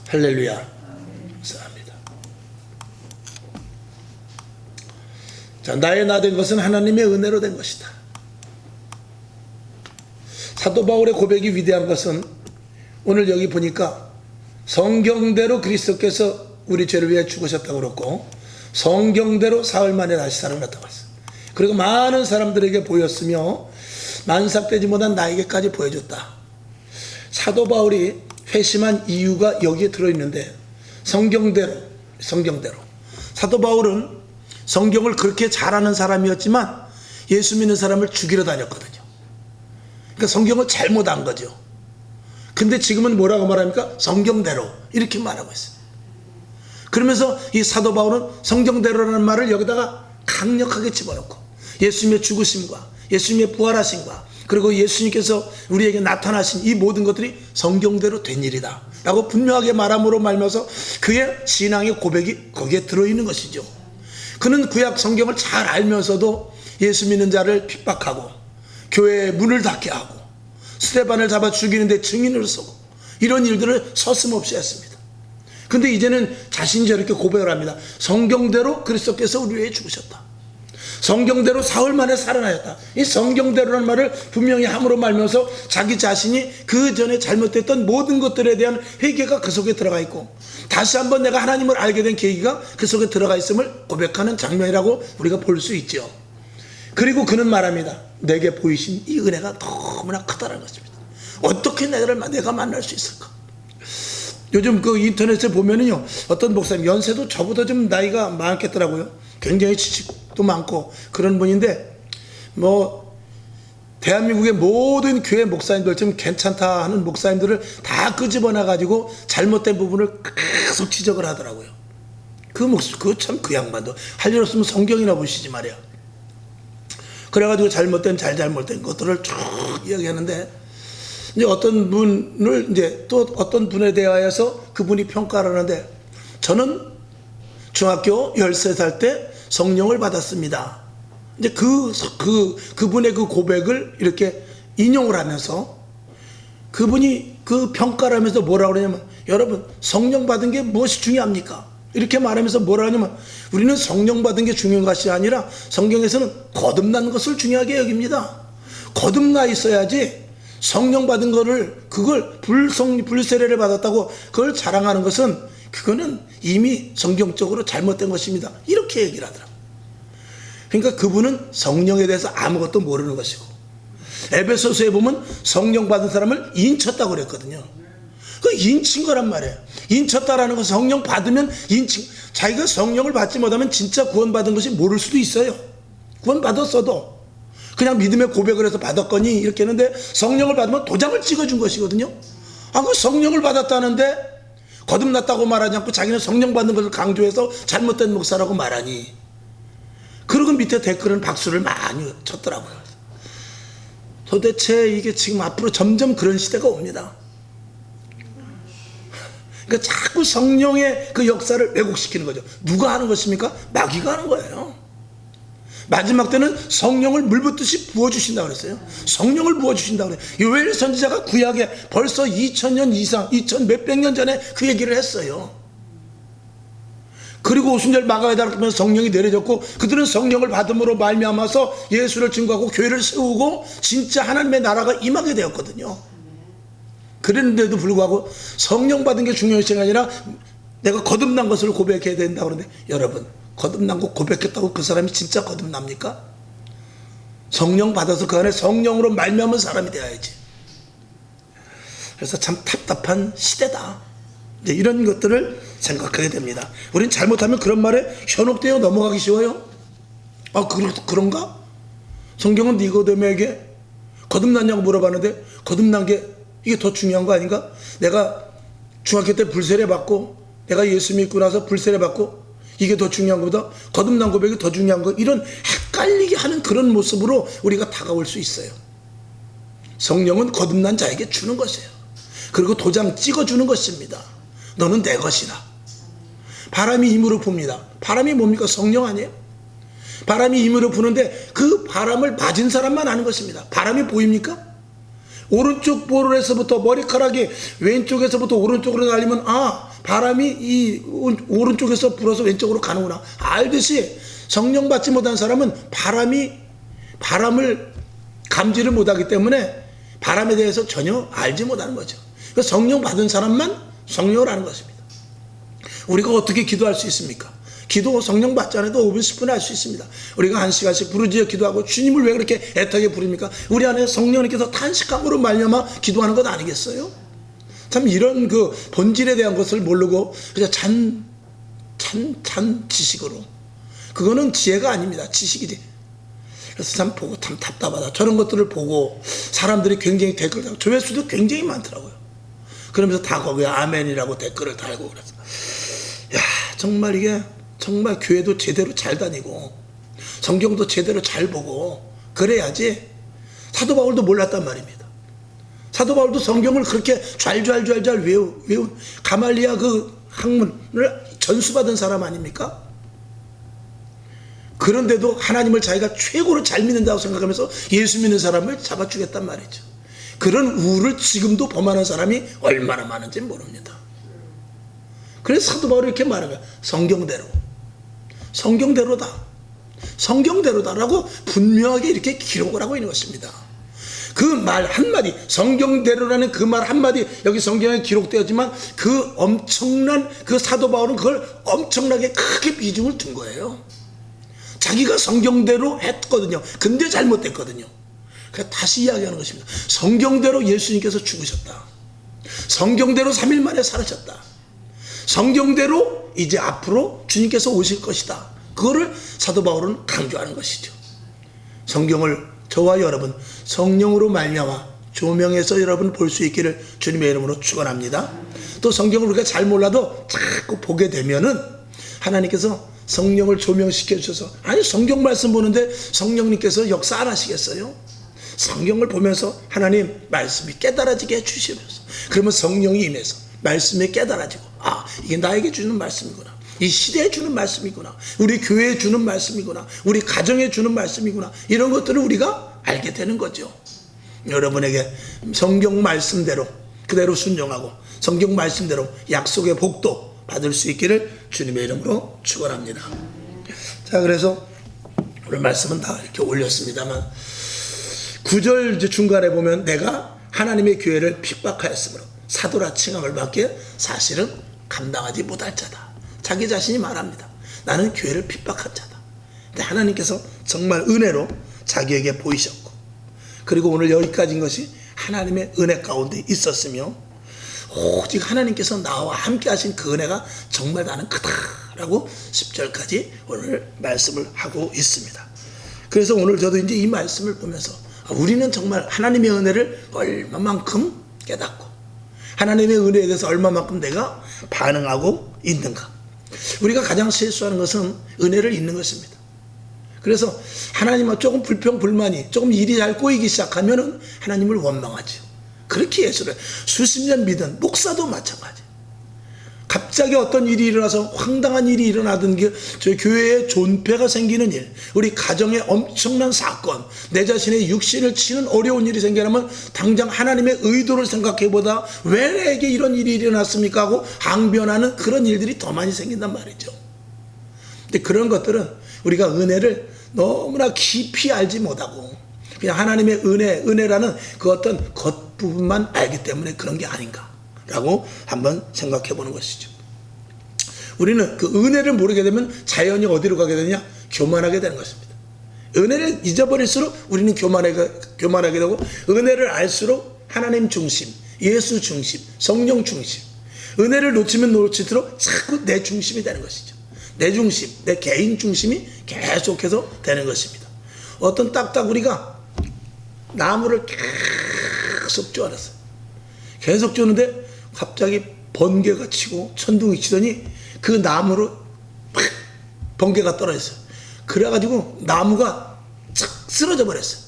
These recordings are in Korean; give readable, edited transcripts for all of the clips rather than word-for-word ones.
할렐루야. 감사합니다. 자, 나의 나 된 것은 하나님의 은혜로 된 것이다. 사도 바울의 고백이 위대한 것은 오늘 여기 보니까 성경대로 그리스도께서 우리 죄를 위해 죽으셨다고 그랬고, 성경대로 사흘 만에 다시 살아났다고 했어요. 그리고 많은 사람들에게 보였으며 만삭되지 못한 나에게까지 보여줬다. 사도 바울이 회심한 이유가 여기에 들어있는데, 성경대로 사도 바울은 성경을 그렇게 잘하는 사람이었지만 예수 믿는 사람을 죽이러 다녔거든요. 그러니까 성경을 잘못한 거죠. 근데 지금은 뭐라고 말합니까? 성경대로 이렇게 말하고 있어요. 그러면서 이 사도 바울은 성경대로라는 말을 여기다가 강력하게 집어넣고, 예수님의 죽으심과 예수님의 부활하심과 그리고 예수님께서 우리에게 나타나신 이 모든 것들이 성경대로 된 일이다 라고 분명하게 말함으로 말면서 그의 신앙의 고백이 거기에 들어있는 것이죠. 그는 구약 성경을 잘 알면서도 예수 믿는 자를 핍박하고 교회의 문을 닫게 하고 스데반을 잡아 죽이는데 증인으로 서고 이런 일들을 서슴없이 했습니다. 근데 이제는 자신이 저렇게 고백을 합니다. 성경대로 그리스도께서 우리 위해 죽으셨다. 성경대로 사흘 만에 살아나셨다. 이 성경대로라는 말을 분명히 함으로 말면서 자기 자신이 그 전에 잘못됐던 모든 것들에 대한 회개가 그 속에 들어가 있고, 다시 한번 내가 하나님을 알게 된 계기가 그 속에 들어가 있음을 고백하는 장면이라고 우리가 볼 수 있죠. 그리고 그는 말합니다. 내게 보이신 이 은혜가 너무나 크다는 것입니다. 어떻게 내가 만날 수 있을까? 요즘 그 인터넷에 보면은요, 어떤 목사님, 연세도 저보다 좀 나이가 많겠더라고요. 굉장히 지식도 많고 그런 분인데, 뭐 대한민국의 모든 교회 목사님들 좀 괜찮다 하는 목사님들을 다 끄집어내 가지고 잘못된 부분을 계속 지적을 하더라고요. 그거 참, 그 양반도 할 일 없으면 성경이나 보시지 말이야. 그래가지고 잘못된 것들을 쭉 이야기하는데, 이제 어떤 분을 이제 또 어떤 분에 대하여서 그분이 평가를 하는데, 저는 중학교 13살 때 성령을 받았습니다. 이제 그분의 그 고백을 이렇게 인용을 하면서 그분이 그 평가를 하면서 뭐라고 그러냐면, 여러분, 성령 받은 게 무엇이 중요합니까? 이렇게 말하면서 뭐라 하냐면, 우리는 성령 받은 게 중요한 것이 아니라 성경에서는 거듭난 것을 중요하게 여깁니다. 거듭나 있어야지 성령 받은 거를, 그걸 불세례를 받았다고 그걸 자랑하는 것은 그거는 이미 성경적으로 잘못된 것입니다. 이렇게 얘기를 하더라고요. 그러니까 그분은 성령에 대해서 아무것도 모르는 것이고, 에베소서에 보면 성령 받은 사람을 인쳤다고 그랬거든요. 그 인친 거란 말이에요. 인쳤다라는 것은 성령 받으면 자기가 성령을 받지 못하면 진짜 구원받은 것이 모를 수도 있어요. 구원받았어도 그냥 믿음의 고백을 해서 받았거니 이렇게 했는데, 성령을 받으면 도장을 찍어준 것이거든요. 그 성령을 받았다는데 거듭났다고 말하지 않고 자기는 성령 받는 것을 강조해서 잘못된 목사라고 말하니, 그리고 밑에 댓글은 박수를 많이 쳤더라고요. 도대체 이게 지금 앞으로 점점 그런 시대가 옵니다. 그러니까 자꾸 성령의 그 역사를 왜곡시키는 거죠. 누가 하는 것입니까? 마귀가 하는 거예요. 마지막 때는 성령을 물 붓듯이 부어주신다고 그랬어요. 성령을 부어주신다고 그래요. 요엘 선지자가 구약에 벌써 2000년 이상, 2000 몇백 년 전에 그 얘기를 했어요. 그리고 오순절 마가에 달아서 성령이 내려졌고, 그들은 성령을 받음으로 말미암아서 예수를 증거하고 교회를 세우고 진짜 하나님의 나라가 임하게 되었거든요. 그랬는데도 불구하고 성령 받은 게 중요한 것이 아니라 내가 거듭난 것을 고백해야 된다고 그러는데, 여러분, 거듭난 거 고백했다고 그 사람이 진짜 거듭납니까? 성령 받아서 그 안에 성령으로 말미암은 사람이 되어야지. 그래서 참 답답한 시대다. 이제 이런 것들을 생각하게 됩니다. 우린 잘못하면 그런 말에 현혹되어 넘어가기 쉬워요. 그런가? 성경은 니고데모에게 거듭났냐고 물어봤는데, 거듭난 게 이게 더 중요한 거 아닌가? 내가 중학교 때 불세례 받고, 내가 예수 믿고 나서 불세례 받고, 이게 더 중요한 것보다 거듭난 고백이 더 중요한 거, 이런 헷갈리게 하는 그런 모습으로 우리가 다가올 수 있어요. 성령은 거듭난 자에게 주는 것이에요. 그리고 도장 찍어주는 것입니다. 너는 내 것이다. 바람이 임으로 붑니다. 바람이 뭡니까? 성령 아니에요? 바람이 임으로 부는데 그 바람을 맞은 사람만 아는 것입니다. 바람이 보입니까? 오른쪽 볼에서부터 머리카락이 왼쪽에서부터 오른쪽으로 날리면 바람이 이 오른쪽에서 불어서 왼쪽으로 가는구나 알듯이 성령 받지 못한 사람은 바람을 감지를 못하기 때문에 바람에 대해서 전혀 알지 못하는 거죠. 성령 받은 사람만 성령을 아는 것입니다. 우리가 어떻게 기도할 수 있습니까? 기도 성령 받지 않아도 5분 10분 할 수 있습니다. 우리가 1시간씩 부르짖어 기도하고 주님을 왜 그렇게 애타게 부릅니까? 우리 안에 성령님께서 탄식함으로 말미암아 기도하는 것 아니겠어요? 참 이런 그 본질에 대한 것을 모르고 그냥 잔 지식으로, 그거는 지혜가 아닙니다. 지식이지. 그래서 참 보고 참 답답하다. 저런 것들을 보고 사람들이 굉장히 댓글 달고 조회수도 굉장히 많더라고요. 그러면서 다 거기에 아멘이라고 댓글을 달고 그래서 정말 이게 정말 교회도 제대로 잘 다니고 성경도 제대로 잘 보고 그래야지. 사도 바울도 몰랐단 말입니다. 사도 바울도 성경을 그렇게 좔좔 외운 가말리아 그 학문을 전수받은 사람 아닙니까? 그런데도 하나님을 자기가 최고로 잘 믿는다고 생각하면서 예수 믿는 사람을 잡아주겠단 말이죠. 그런 우를 지금도 범하는 사람이 얼마나 많은지 모릅니다. 그래서 사도 바울이 이렇게 말하는 거야. 성경대로다라고 분명하게 이렇게 기록을 하고 있는 것입니다. 그 말 한마디, 성경대로라는 그 말 한마디 여기 성경에 기록되었지만 그 엄청난 그 사도 바울은 그걸 엄청나게 크게 비중을 둔 거예요. 자기가 성경대로 했거든요. 근데 잘못됐거든요. 그러니까 다시 이야기하는 것입니다. 성경대로 예수님께서 죽으셨다. 성경대로 3일 만에 살아셨다. 성경대로 이제 앞으로 주님께서 오실 것이다. 그거를 사도 바울은 강조하는 것이죠. 성경을 저와 여러분 성령으로 말미암아 조명해서 여러분 볼 수 있기를 주님의 이름으로 축원합니다. 또 성경을 우리가 잘 몰라도 자꾸 보게 되면은 하나님께서 성령을 조명시켜 주셔서, 아니 성경 말씀 보는데 성령님께서 역사 안 하시겠어요? 성경을 보면서 하나님 말씀이 깨달아지게 해주시면서, 그러면 성령이 임해서 말씀이 깨달아지고, 이게 나에게 주는 말씀이구나, 이 시대에 주는 말씀이구나, 우리 교회에 주는 말씀이구나, 우리 가정에 주는 말씀이구나, 이런 것들을 우리가 알게 되는 거죠. 여러분에게 성경 말씀대로 그대로 순종하고 성경 말씀대로 약속의 복도 받을 수 있기를 주님의 이름으로 축원합니다. 자, 그래서 오늘 말씀은 다 이렇게 올렸습니다만 9절 중간에 보면 내가 하나님의 교회를 핍박하였으므로 사도라 칭함을 받기에 사실은 감당하지 못할 자다. 자기 자신이 말합니다. 나는 교회를 핍박한 자다. 근데 하나님께서 정말 은혜로 자기에게 보이셨고, 그리고 오늘 여기까지인 것이 하나님의 은혜 가운데 있었으며 오직 하나님께서 나와 함께 하신 그 은혜가 정말 나는 크다라고 10절까지 오늘 말씀을 하고 있습니다. 그래서 오늘 저도 이제 이 말씀을 보면서 우리는 정말 하나님의 은혜를 얼마만큼 깨닫고 하나님의 은혜에 대해서 얼마만큼 내가 반응하고 있는가. 우리가 가장 실수하는 것은 은혜를 잊는 것입니다. 그래서 하나님과 조금 불평불만이, 조금 일이 잘 꼬이기 시작하면은 하나님을 원망하죠. 그렇게 예수를 수십 년 믿은 목사도 마찬가지. 갑자기 어떤 일이 일어나서 황당한 일이 일어나던 게 저희 교회에 존폐가 생기는 일, 우리 가정에 엄청난 사건, 내 자신의 육신을 치는 어려운 일이 생기려면 당장 하나님의 의도를 생각해보다 왜 내게 이런 일이 일어났습니까 하고 항변하는 그런 일들이 더 많이 생긴단 말이죠. 근데 그런 것들은 우리가 은혜를 너무나 깊이 알지 못하고 그냥 하나님의 은혜라는 그 어떤 겉부분만 알기 때문에 그런 게 아닌가라고 한번 생각해 보는 것이죠. 우리는 그 은혜를 모르게 되면 자연히 어디로 가게 되냐? 교만하게 되는 것입니다. 은혜를 잊어버릴수록 우리는 교만하게 되고, 은혜를 알수록 하나님 중심, 예수 중심, 성령 중심, 은혜를 놓치면 놓칠수록 자꾸 내 중심이 되는 것이죠. 내 중심, 내 개인 중심이 계속해서 되는 것입니다. 어떤 딱따구리가 나무를 계속 쪼아놨어요. 계속 쪼는데 갑자기 번개가 치고 천둥이 치더니 그 나무로 팍 번개가 떨어졌어요. 그래가지고 나무가 착 쓰러져 버렸어요.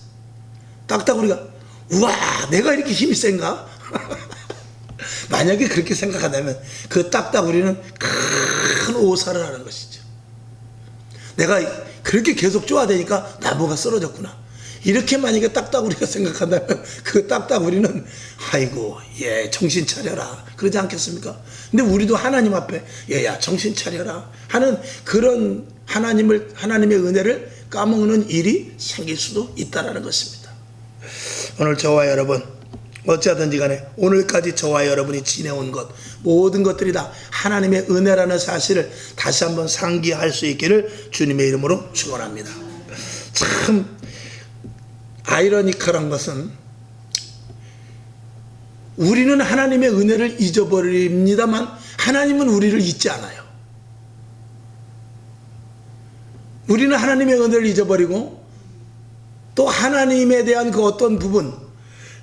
딱따구리가 우와, 내가 이렇게 힘이 센가? 만약에 그렇게 생각한다면 그 딱따구리는 큰 오사를 하는 것이죠. 내가 그렇게 계속 쪼아대니까 나무가 쓰러졌구나. 이렇게 만약에 딱따구리가 생각한다면 그 딱따구리는 아이고 얘 정신 차려라 그러지 않겠습니까? 근데 우리도 하나님 앞에 얘야 정신 차려라 하는 그런 하나님의 은혜를 까먹는 일이 생길 수도 있다는 것입니다. 오늘 저와 여러분 어찌하든지 간에 오늘까지 저와 여러분이 지내온 것 모든 것들이 다 하나님의 은혜라는 사실을 다시 한번 상기할 수 있기를 주님의 이름으로 축원합니다. 참 아이러니컬한 것은 우리는 하나님의 은혜를 잊어버립니다만 하나님은 우리를 잊지 않아요. 우리는 하나님의 은혜를 잊어버리고 또 하나님에 대한 그 어떤 부분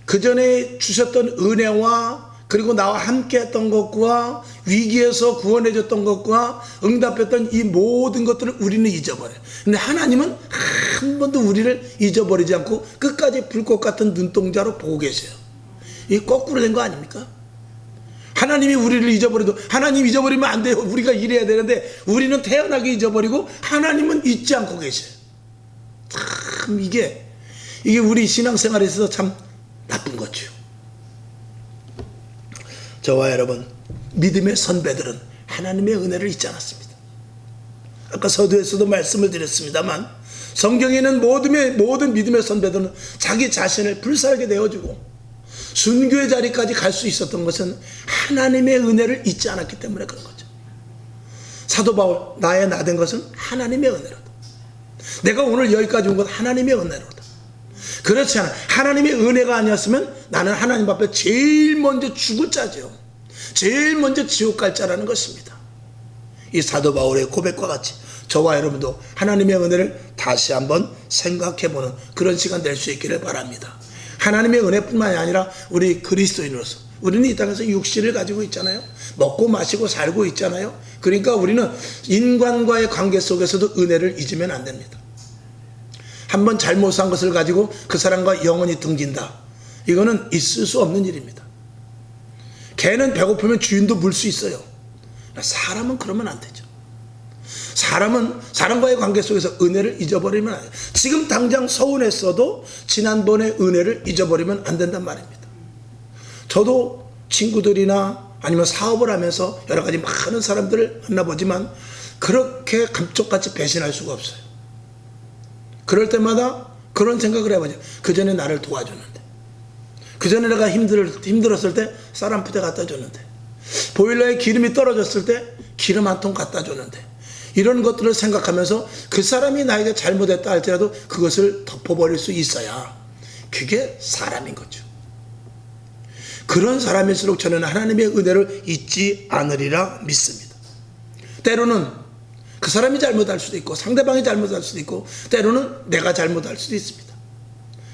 그 전에 주셨던 은혜와 그리고 나와 함께 했던 것과 위기에서 구원해 줬던 것과 응답했던 이 모든 것들을 우리는 잊어버려요. 근데 하나님은 한 번도 우리를 잊어버리지 않고 끝까지 불꽃 같은 눈동자로 보고 계세요. 이게 거꾸로 된 거 아닙니까? 하나님이 우리를 잊어버려도 하나님 잊어버리면 안 돼요. 우리가 이래야 되는데 우리는 태연하게 잊어버리고 하나님은 잊지 않고 계세요. 참 이게 우리 신앙생활에 있어서 참 나쁜 거죠. 저와 여러분 믿음의 선배들은 하나님의 은혜를 잊지 않았습니다. 아까 서두에서도 말씀을 드렸습니다만 성경에는 모든 믿음의 선배들은 자기 자신을 불살게 내어주고 순교의 자리까지 갈 수 있었던 것은 하나님의 은혜를 잊지 않았기 때문에 그런 거죠. 사도 바울 나의 나 된 것은 하나님의 은혜로다. 내가 오늘 여기까지 온 건 하나님의 은혜로다. 그렇지 않아 하나님의 은혜가 아니었으면 나는 하나님 앞에 제일 먼저 죽을 자죠. 제일 먼저 지옥 갈 자라는 것입니다. 이 사도 바울의 고백과 같이 저와 여러분도 하나님의 은혜를 다시 한번 생각해보는 그런 시간 될 수 있기를 바랍니다. 하나님의 은혜뿐만이 아니라 우리 그리스도인으로서 우리는 이 땅에서 육신을 가지고 있잖아요. 먹고 마시고 살고 있잖아요. 그러니까 우리는 인간과의 관계 속에서도 은혜를 잊으면 안 됩니다. 한번 잘못한 것을 가지고 그 사람과 영원히 등진다. 이거는 있을 수 없는 일입니다. 개는 배고프면 주인도 물 수 있어요. 사람은 그러면 안 되죠. 사람은 사람과의 관계 속에서 은혜를 잊어버리면 안 돼요. 지금 당장 서운했어도 지난번의 은혜를 잊어버리면 안 된단 말입니다. 저도 친구들이나 아니면 사업을 하면서 여러 가지 많은 사람들을 만나보지만 그렇게 감쪽같이 배신할 수가 없어요. 그럴 때마다 그런 생각을 해보죠. 그 전에 나를 도와줬는데, 그 전에 내가 힘들었을 때 쌀 한 푸대 갖다 줬는데, 보일러에 기름이 떨어졌을 때 기름 한 통 갖다 줬는데, 이런 것들을 생각하면서 그 사람이 나에게 잘못했다 할지라도 그것을 덮어버릴 수 있어야 그게 사람인 거죠. 그런 사람일수록 저는 하나님의 은혜를 잊지 않으리라 믿습니다. 때로는 그 사람이 잘못할 수도 있고 상대방이 잘못할 수도 있고 때로는 내가 잘못할 수도 있습니다.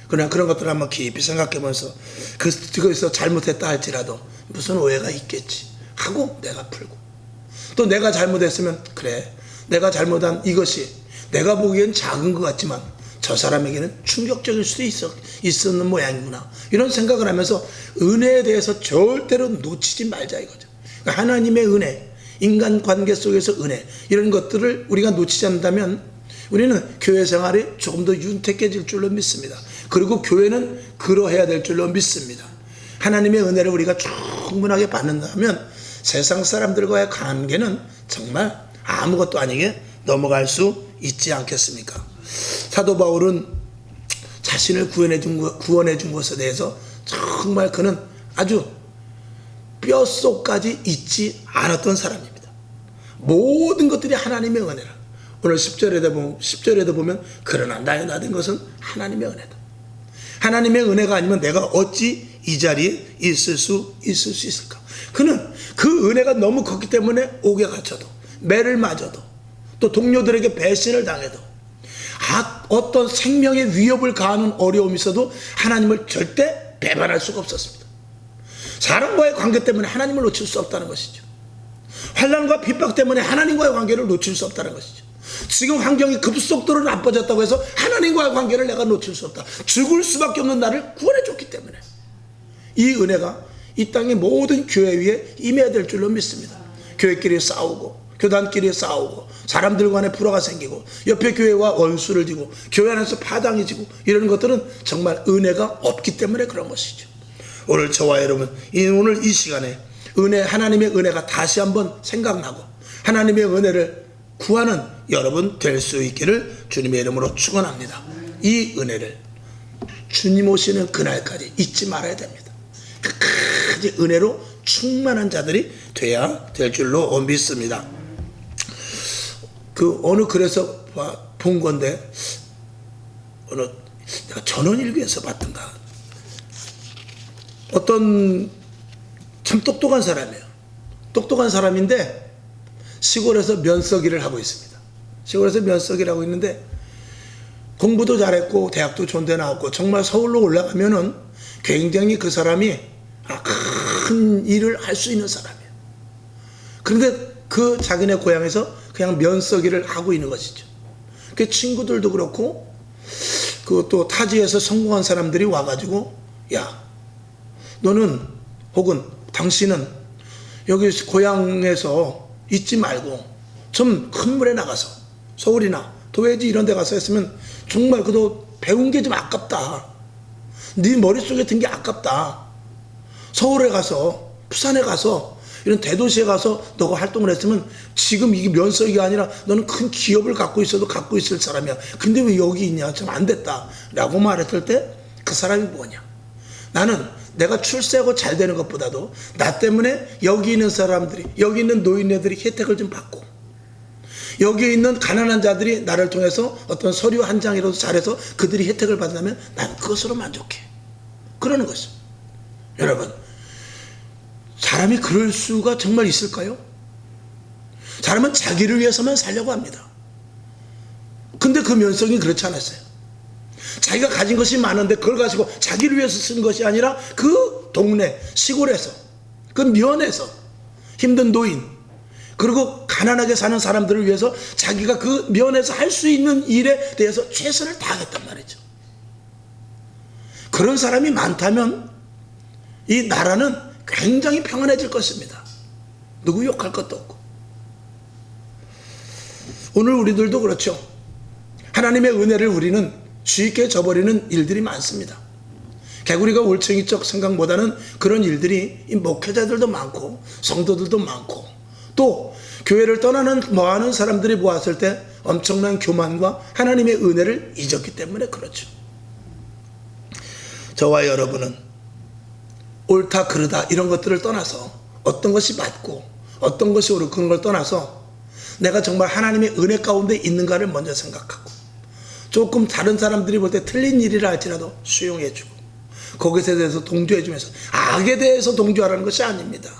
그러나 그런 것들을 한번 깊이 생각해보면서 그것에서 잘못했다 할지라도 무슨 오해가 있겠지 하고 내가 풀고, 또 내가 잘못했으면 그래 내가 잘못한 이것이 내가 보기엔 작은 것 같지만 저 사람에게는 충격적일 수도 있었는 모양이구나, 이런 생각을 하면서 은혜에 대해서 절대로 놓치지 말자 이거죠. 그러니까 하나님의 은혜, 인간관계 속에서 은혜, 이런 것들을 우리가 놓치지 않는다면 우리는 교회 생활이 조금 더 윤택해질 줄로 믿습니다. 그리고 교회는 그러해야 될 줄로 믿습니다. 하나님의 은혜를 우리가 충분하게 받는다면 세상 사람들과의 관계는 정말 아무것도 아니게 넘어갈 수 있지 않겠습니까? 사도 바울은 자신을 구원해 준 것에 대해서 정말 그는 아주 뼛속까지 잊지 않았던 사람입니다. 모든 것들이 하나님의 은혜라. 오늘 10절에도 보면 그러나 나의 나 된 것은 하나님의 은혜다. 하나님의 은혜가 아니면 내가 어찌 이 자리에 있을 수 있을까? 그는 그 은혜가 너무 컸기 때문에 옥에 갇혀도, 매를 맞아도, 또 동료들에게 배신을 당해도, 어떤 생명의 위협을 가하는 어려움이 있어도 하나님을 절대 배반할 수가 없었습니다. 사람과의 관계 때문에 하나님을 놓칠 수 없다는 것이죠. 환난과 핍박 때문에 하나님과의 관계를 놓칠 수 없다는 것이죠. 지금 환경이 급속도로 나빠졌다고 해서 하나님과의 관계를 내가 놓칠 수 없다. 죽을 수밖에 없는 나를 구원해 줬기 때문에 이 은혜가 이 땅의 모든 교회 위에 임해야 될 줄로 믿습니다. 교회끼리 싸우고 교단끼리 싸우고 사람들 간에 불화가 생기고 옆에 교회와 원수를 지고 교회 안에서 파당이 지고 이런 것들은 정말 은혜가 없기 때문에 그런 것이죠. 오늘 저와 여러분 오늘 이 시간에 하나님의 은혜가 다시 한번 생각나고 하나님의 은혜를 구하는 여러분 될 수 있기를 주님의 이름으로 축원합니다. 이 은혜를 주님 오시는 그날까지 잊지 말아야 됩니다. 끝까지 은혜로 충만한 자들이 돼야 될 줄로 믿습니다. 어느 글에서 본 건데 내가 전원일기에서 봤던가 어떤 참 똑똑한 사람이에요. 똑똑한 사람인데 시골에서 면서기를 하고 있습니다. 시골에서 면서기를 하고 있는데 공부도 잘했고 대학도 좋은데 나왔고 정말 서울로 올라가면은 굉장히 그 사람이 큰 일을 할 수 있는 사람이에요. 그런데 그 자기네 고향에서 그냥 면서기를 하고 있는 것이죠. 그 친구들도 그렇고 또 타지에서 성공한 사람들이 와가지고 야 너는 혹은 당신은 여기 고향에서 있지 말고 좀 큰 물에 나가서 서울이나 도회지 이런 데 가서 했으면 정말 그도 배운 게 좀 아깝다. 네 머릿속에 든 게 아깝다. 서울에 가서 부산에 가서 이런 대도시에 가서 너가 활동을 했으면 지금 이게 면서기가 아니라 너는 큰 기업을 갖고 있어도 갖고 있을 사람이야. 근데 왜 여기 있냐? 좀 안 됐다 라고 말했을 때 그 사람이 뭐냐? 나는 내가 출세하고 잘 되는 것보다도 나 때문에 여기 있는 사람들이 여기 있는 노인네들이 혜택을 좀 받고 여기 있는 가난한 자들이 나를 통해서 어떤 서류 한 장이라도 잘해서 그들이 혜택을 받는다면 난 그것으로 만족해. 그러는 것이죠. 여러분 사람이 그럴 수가 정말 있을까요? 사람은 자기를 위해서만 살려고 합니다. 근데 그 면성이 그렇지 않았어요. 자기가 가진 것이 많은데 그걸 가지고 자기를 위해서 쓴 것이 아니라 그 동네 시골에서 그 면에서 힘든 노인 그리고 가난하게 사는 사람들을 위해서 자기가 그 면에서 할 수 있는 일에 대해서 최선을 다하겠단 말이죠. 그런 사람이 많다면 이 나라는 굉장히 평안해질 것입니다. 누구 욕할 것도 없고. 오늘 우리들도 그렇죠. 하나님의 은혜를 우리는 쉽게 저버리는 일들이 많습니다. 개구리가 올챙이적 생각보다는 그런 일들이 이 목회자들도 많고 성도들도 많고 또 교회를 떠나는 많은 사람들이 보았을 때 엄청난 교만과 하나님의 은혜를 잊었기 때문에 그렇죠. 저와 여러분은 옳다 그르다 이런 것들을 떠나서 어떤 것이 맞고 어떤 것이 옳고 그런 걸 떠나서 내가 정말 하나님의 은혜 가운데 있는가를 먼저 생각하고 조금 다른 사람들이 볼 때 틀린 일이라 할지라도 수용해주고 거기에 대해서 동조해주면서 악에 대해서 동조하라는 것이 아닙니다.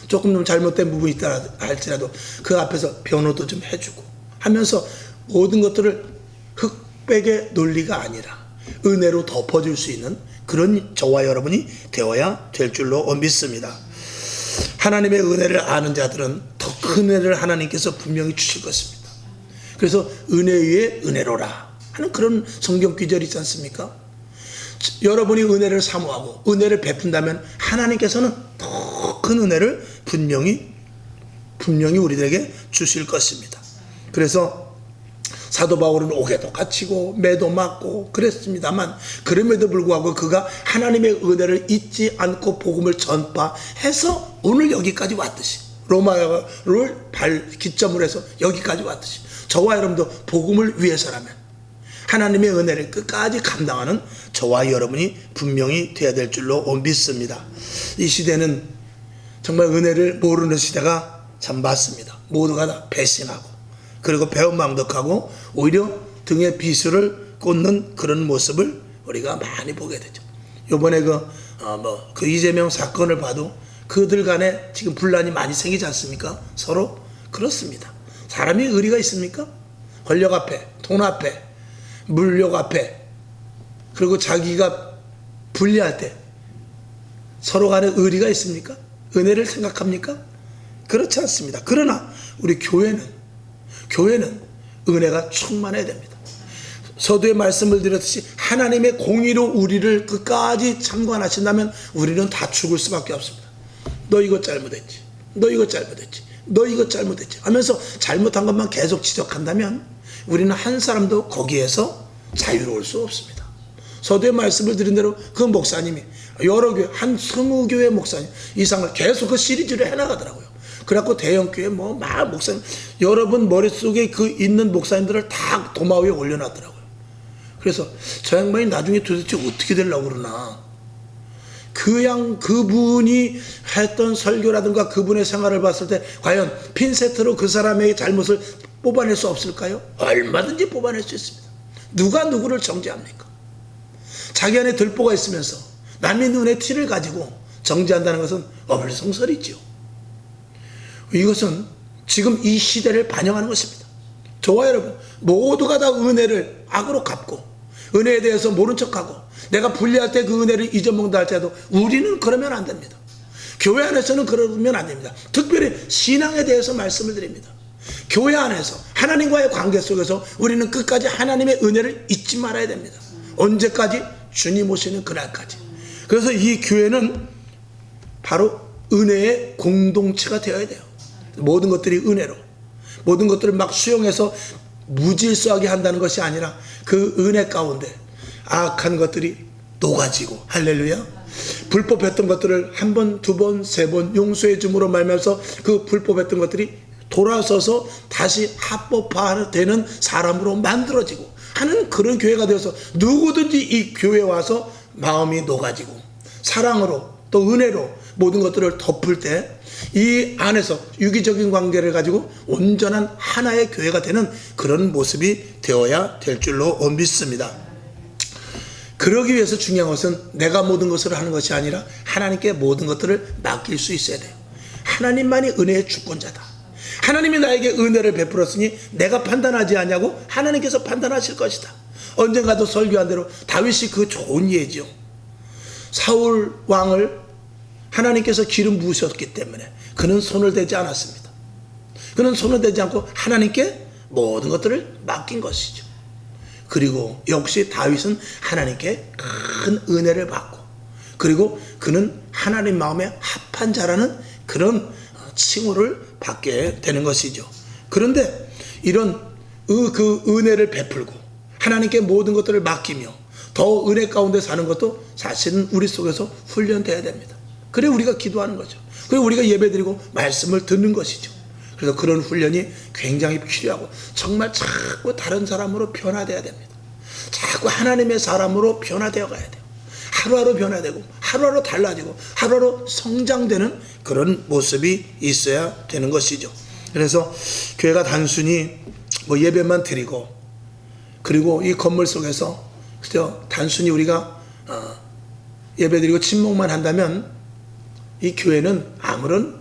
조금 좀 잘못된 부분이 있다 할지라도 그 앞에서 변호도 좀 해주고 하면서 모든 것들을 흑백의 논리가 아니라 은혜로 덮어줄 수 있는 그런 저와 여러분이 되어야 될 줄로 믿습니다. 하나님의 은혜를 아는 자들은 더 큰 은혜를 하나님께서 분명히 주실 것입니다. 그래서 은혜 위에 은혜로라 하는 그런 성경 구절이 있지 않습니까? 여러분이 은혜를 사모하고 은혜를 베푼다면 하나님께서는 더 큰 은혜를 분명히 우리들에게 주실 것입니다. 그래서 사도 바울은 옥에도 갇히고 매도 맞고 그랬습니다만 그럼에도 불구하고 그가 하나님의 은혜를 잊지 않고 복음을 전파해서 오늘 여기까지 왔듯이 로마를 기점으로 해서 여기까지 왔듯이 저와 여러분도 복음을 위해서라면 하나님의 은혜를 끝까지 감당하는 저와 여러분이 분명히 되어야 될 줄로 믿습니다. 이 시대는 정말 은혜를 모르는 시대가 참 많습니다. 모두가 다 배신하고 그리고 배은망덕하고 오히려 등에 비수를 꽂는 그런 모습을 우리가 많이 보게 되죠. 이번에 그 이재명 사건을 봐도 그들 간에 지금 분란이 많이 생기지 않습니까? 서로 그렇습니다. 사람이 의리가 있습니까? 권력 앞에, 돈 앞에, 물욕 앞에, 그리고 자기가 불리할 때 서로 간에 의리가 있습니까? 은혜를 생각합니까? 그렇지 않습니다. 그러나 우리 교회는 은혜가 충만해야 됩니다. 서두에 말씀을 드렸듯이 하나님의 공의로 우리를 끝까지 참관하신다면 우리는 다 죽을 수밖에 없습니다. 너 이거 잘못했지. 너 이거 잘못했지, 너 이거 잘못했지 하면서 잘못한 것만 계속 지적한다면 우리는 한 사람도 거기에서 자유로울 수 없습니다. 서두에 말씀을 드린 대로 그 목사님이 여러 교회, 한 20교회 목사님 이상을 계속 그 시리즈를 해나가더라고요. 그래갖고 대형교회 막 목사님, 여러분 머릿속에 그 있는 목사님들을 다 도마 위에 올려놨더라고요. 그래서 저 양반이 나중에 도대체 어떻게 되려고 그러나, 그분이 했던 설교라든가 그분의 생활을 봤을 때 과연 핀세트로 그 사람의 잘못을 뽑아낼 수 없을까요? 얼마든지 뽑아낼 수 있습니다. 누가 누구를 정죄합니까? 자기 안에 들보가 있으면서 남의 눈에 티를 가지고 정죄한다는 것은 어불성설이지요. 이것은 지금 이 시대를 반영하는 것입니다. 저와 여러분 모두가 다 은혜를 악으로 갚고 은혜에 대해서 모른 척하고 내가 불리할 때 그 은혜를 잊어먹는다 할지라도 우리는 그러면 안 됩니다. 교회 안에서는 그러면 안 됩니다. 특별히 신앙에 대해서 말씀을 드립니다. 교회 안에서 하나님과의 관계 속에서 우리는 끝까지 하나님의 은혜를 잊지 말아야 됩니다. 언제까지? 주님 오시는 그날까지. 그래서 이 교회는 바로 은혜의 공동체가 되어야 돼요. 모든 것들이 은혜로, 모든 것들을 막 수용해서 무질서하게 한다는 것이 아니라 그 은혜 가운데 악한 것들이 녹아지고, 할렐루야, 불법했던 것들을 한 번, 두 번, 세 번 용서해 줌으로 말미암아서 그 불법했던 것들이 돌아서서 다시 합법화되는 사람으로 만들어지고 하는 그런 교회가 되어서 누구든지 이 교회에 와서 마음이 녹아지고 사랑으로 또 은혜로 모든 것들을 덮을 때 이 안에서 유기적인 관계를 가지고 온전한 하나의 교회가 되는 그런 모습이 되어야 될 줄로 믿습니다. 그러기 위해서 중요한 것은 내가 모든 것을 하는 것이 아니라 하나님께 모든 것들을 맡길 수 있어야 돼요. 하나님만이 은혜의 주권자다. 하나님이 나에게 은혜를 베풀었으니 내가 판단하지 않냐고 하나님께서 판단하실 것이다. 언젠가도 설교한 대로 다윗이 그 좋은 예지요. 사울 왕을 하나님께서 기름 부으셨기 때문에 그는 손을 대지 않았습니다. 그는 손을 대지 않고 하나님께 모든 것들을 맡긴 것이죠. 그리고 역시 다윗은 하나님께 큰 은혜를 받고, 그리고 그는 하나님 마음에 합한 자라는 그런 칭호를 받게 되는 것이죠. 그런데 이런 그 은혜를 베풀고 하나님께 모든 것들을 맡기며 더 은혜 가운데 사는 것도 사실은 우리 속에서 훈련되어야 됩니다. 그래 우리가 기도하는 거죠. 그래 우리가 예배드리고 말씀을 듣는 것이죠. 그래서 그런 훈련이 굉장히 필요하고 정말 자꾸 다른 사람으로 변화되어야 됩니다. 자꾸 하나님의 사람으로 변화되어 가야 돼요. 하루하루 변화되고 하루하루 달라지고 하루하루 성장되는 그런 모습이 있어야 되는 것이죠. 그래서 교회가 단순히 예배만 드리고 그리고 이 건물 속에서 그죠? 단순히 우리가 예배드리고 침묵만 한다면 이 교회는 아무런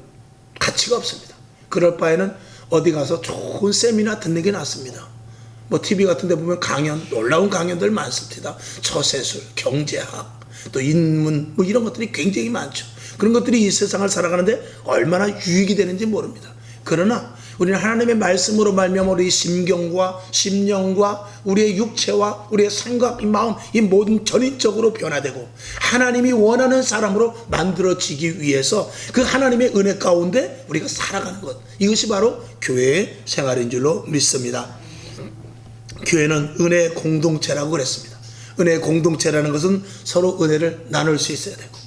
가치가 없습니다. 그럴 바에는 어디 가서 좋은 세미나 듣는 게 낫습니다. TV 같은 데 보면 강연, 놀라운 강연들 많습니다. 처세술, 경제학, 또 인문 이런 것들이 굉장히 많죠. 그런 것들이 이 세상을 살아가는데 얼마나 유익이 되는지 모릅니다. 그러나 우리는 하나님의 말씀으로 말미암아 우리 심경과 심령과 우리의 육체와 우리의 생각, 이 마음, 이 모든 전인적으로 변화되고 하나님이 원하는 사람으로 만들어지기 위해서 그 하나님의 은혜 가운데 우리가 살아가는 것, 이것이 바로 교회의 생활인 줄로 믿습니다. 교회는 은혜의 공동체라고 그랬습니다. 은혜의 공동체라는 것은 서로 은혜를 나눌 수 있어야 되고,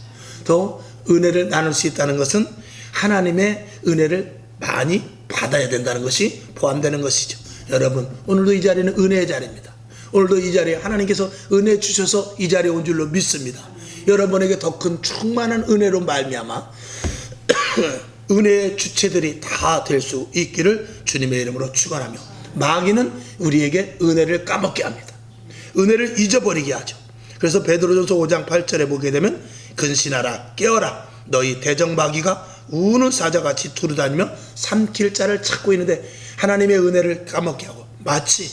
또 은혜를 나눌 수 있다는 것은 하나님의 은혜를 많이 받아야 된다는 것이 포함되는 것이죠. 여러분 오늘도 이 자리는 은혜의 자리입니다. 오늘도 이 자리에 하나님께서 은혜 주셔서 이 자리에 온 줄로 믿습니다. 여러분에게 더 큰 충만한 은혜로 말미암아 은혜의 주체들이 다 될 수 있기를 주님의 이름으로 축원하며, 마귀는 우리에게 은혜를 까먹게 합니다. 은혜를 잊어버리게 하죠. 그래서 베드로전서 5장 8절에 보게 되면 근신하라, 깨어라, 너희 대적마귀가 우는 사자같이 두루다니며 삼킬 자를 찾고 있는데 하나님의 은혜를 까먹게 하고, 마치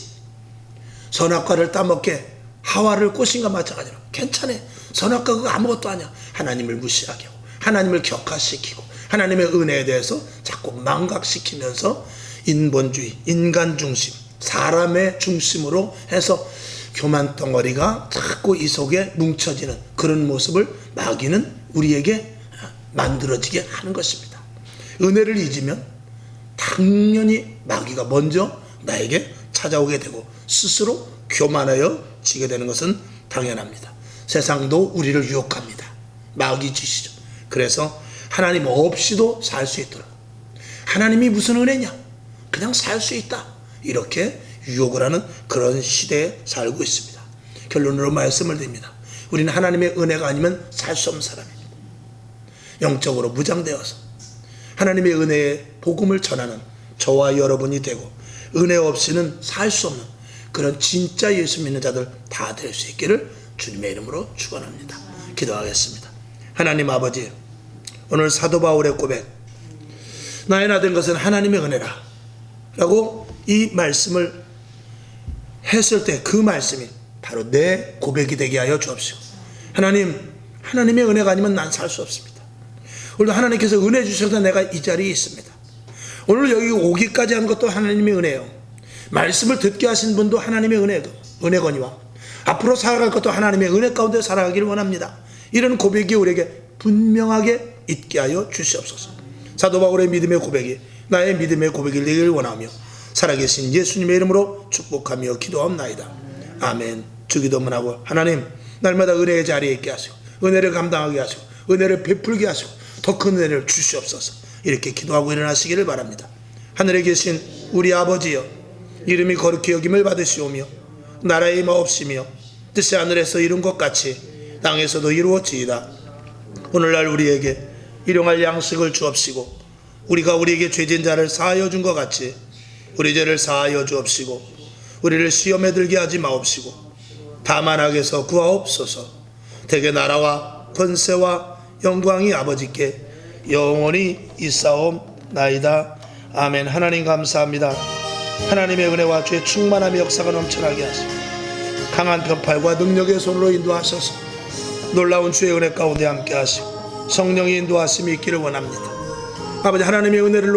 선악과를 따먹게 하와를 꼬신 것 마찬가지로 괜찮아, 선악과 그거 아무것도 아니야, 하나님을 무시하게 하고 하나님을 격화시키고 하나님의 은혜에 대해서 자꾸 망각시키면서 인본주의, 인간 중심, 사람의 중심으로 해서 교만 덩어리가 자꾸 이 속에 뭉쳐지는 그런 모습을 마귀는 우리에게 만들어지게 하는 것입니다. 은혜를 잊으면 당연히 마귀가 먼저 나에게 찾아오게 되고 스스로 교만하여 지게 되는 것은 당연합니다. 세상도 우리를 유혹합니다. 마귀 짓이죠. 그래서 하나님 없이도 살 수 있도록, 하나님이 무슨 은혜냐, 그냥 살 수 있다, 이렇게 유혹을 하는 그런 시대에 살고 있습니다. 결론으로 말씀을 드립니다. 우리는 하나님의 은혜가 아니면 살 수 없는 사람입니다. 영적으로 무장되어서 하나님의 은혜의 복음을 전하는 저와 여러분이 되고, 은혜 없이는 살 수 없는 그런 진짜 예수 믿는 자들 다 될 수 있기를 주님의 이름으로 축원합니다. 기도하겠습니다. 하나님 아버지, 오늘 사도 바울의 고백, 나의 나 된 것은 하나님의 은혜라 라고 이 말씀을 했을 때 그 말씀이 바로 내 고백이 되게 하여 주옵시고, 하나님의 은혜가 아니면 난 살 수 없습니다. 오늘도 하나님께서 은혜 주셔서 내가 이 자리에 있습니다. 오늘 여기 오기까지 한 것도 하나님의 은혜요, 말씀을 듣게 하신 분도 하나님의 은혜거니와 앞으로 살아갈 것도 하나님의 은혜 가운데 살아가기를 원합니다. 이런 고백이 우리에게 분명하게 있게 하여 주시옵소서. 사도 바울의 믿음의 고백이 나의 믿음의 고백이 되기를 원하며 살아계신 예수님의 이름으로 축복하며 기도합나이다. 아멘. 주기도문하고, 하나님 날마다 은혜의 자리에 있게 하시고 은혜를 감당하게 하시고 은혜를 베풀게 하시고 더 큰 은혜를 주시옵소서. 이렇게 기도하고 일어나시기를 바랍니다. 하늘에 계신 우리 아버지여, 이름이 거룩히 여김을 받으시오며 나라의 마옵시며 뜻이 하늘에서 이룬 것 같이 땅에서도 이루어지이다. 오늘날 우리에게 일용할 양식을 주옵시고 우리가 우리에게 죄진 자를 사하여 준 것 같이 우리 죄를 사하여 주옵시고 우리를 시험에 들게 하지 마옵시고 다만 악에서 구하옵소서. 대개 나라와 권세와 영광이 아버지께 영원히 있사옵나이다. 아멘. 하나님 감사합니다. 하나님의 은혜와 주의 충만함의 역사가 넘쳐나게 하시고 강한 벽팔과 능력의 손으로 인도하셔서 놀라운 주의 은혜 가운데 함께 하시고 성령의 인도하심이 있기를 원합니다. 아버지, 하나님의 은혜를